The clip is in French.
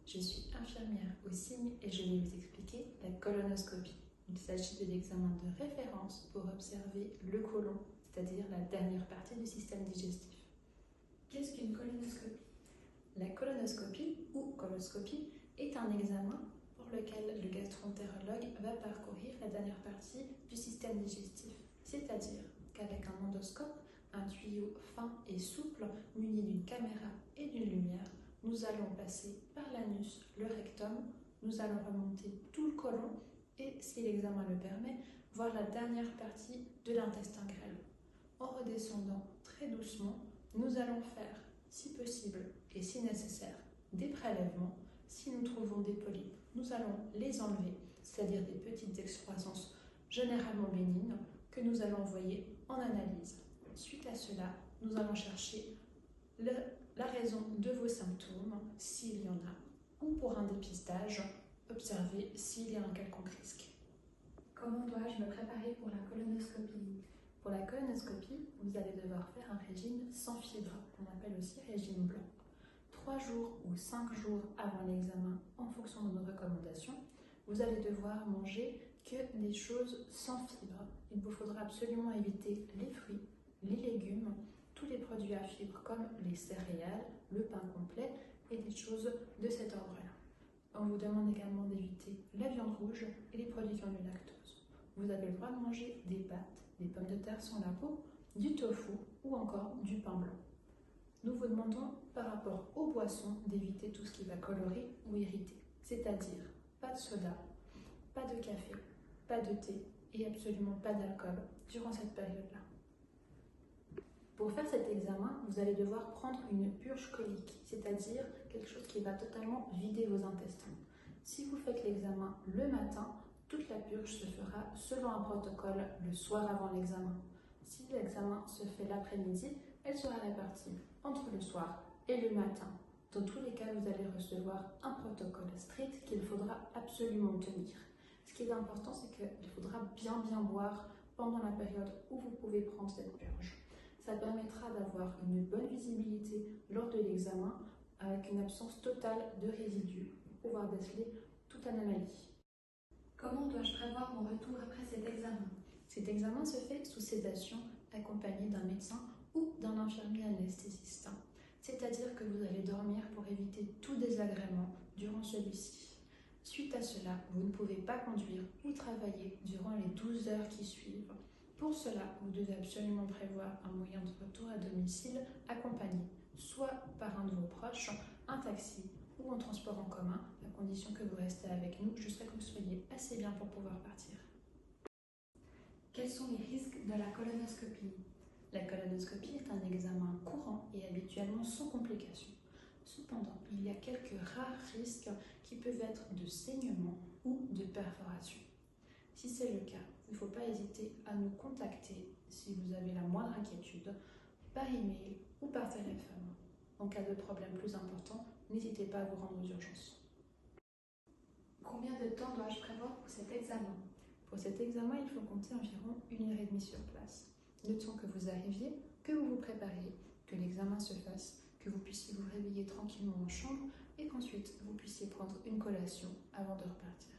je suis infirmière au CIMI et je vais vous expliquer la colonoscopie. Il s'agit de l'examen de référence pour observer le côlon, c'est-à-dire la dernière partie du système digestif. Qu'est-ce qu'une colonoscopie? La colonoscopie ou coloscopie est un examen pour lequel le gastroentérologue va parcourir la dernière partie du système digestif, c'est-à-dire qu'avec un endoscope, un tuyau fin et souple muni d'une caméra et d'une lumière, nous allons passer par l'anus, le rectum, nous allons remonter tout le côlon et, si l'examen le permet, voir la dernière partie de l'intestin grêle. En redescendant très doucement, nous allons faire, si possible et si nécessaire, des prélèvements. Si nous trouvons des polypes, nous allons les enlever, c'est-à-dire des petites excroissances généralement bénignes que nous allons envoyer en analyse. Suite à cela, nous allons chercher la raison de vos symptômes, s'il y en a, ou pour un dépistage, observer s'il y a un quelconque risque. Comment dois-je me préparer pour la colonoscopie? Pour la colonoscopie, vous allez devoir faire un régime sans fibres, qu'on appelle aussi régime blanc. 3 jours ou 5 jours avant l'examen, en fonction de nos recommandations, vous allez devoir manger que des choses sans fibres. Il vous faudra absolument éviter les fruits, les légumes, tous les produits à fibres comme les céréales, le pain complet et des choses de cet ordre-là. On vous demande également d'éviter la viande rouge et les produits qui ont du lactose. Vous avez le droit de manger des pâtes, des pommes de terre sans la peau, du tofu ou encore du pain blanc. Nous vous demandons par rapport aux boissons d'éviter tout ce qui va colorer ou irriter, c'est-à-dire pas de soda, pas de café, pas de thé et absolument pas d'alcool durant cette période-là. Pour faire cet examen, vous allez devoir prendre une purge colique, c'est-à-dire quelque chose qui va totalement vider vos intestins. Si vous faites l'examen le matin, toute la purge se fera selon un protocole le soir avant l'examen. Si l'examen se fait l'après-midi, elle sera répartie entre le soir et le matin. Dans tous les cas, vous allez recevoir un protocole strict qu'il faudra absolument tenir. Ce qui est important, c'est qu'il faudra bien boire pendant la période où vous pouvez prendre cette purge. Ça permettra d'avoir une bonne visibilité lors de l'examen avec une absence totale de résidus pour pouvoir déceler toute anomalie. Comment dois-je prévoir mon retour après cet examen? Cet examen se fait sous sédation accompagné d'un médecin ou d'un infirmier anesthésiste. C'est-à-dire que vous allez dormir pour éviter tout désagrément durant celui-ci. Suite à cela, vous ne pouvez pas conduire ou travailler durant les 12 heures qui suivent. Pour cela, vous devez absolument prévoir un moyen de retour à domicile accompagné, soit par un de vos proches, un taxi ou un transport en commun, à condition que vous restez avec nous jusqu'à ce que vous soyez assez bien pour pouvoir partir. Quels sont les risques de la colonoscopie? La colonoscopie est un examen courant et habituellement sans complications. Cependant, il y a quelques rares risques qui peuvent être de saignement ou de perforation. Si c'est le cas, il ne faut pas hésiter à nous contacter si vous avez la moindre inquiétude, par email ou par téléphone. En cas de problème plus important, n'hésitez pas à vous rendre aux urgences. Combien de temps dois-je prévoir pour cet examen? Pour cet examen, il faut compter environ 1h30 sur place. Le temps que vous arriviez, que vous vous prépariez, que l'examen se fasse, que vous puissiez vous réveiller tranquillement en chambre et qu'ensuite vous puissiez prendre une collation avant de repartir.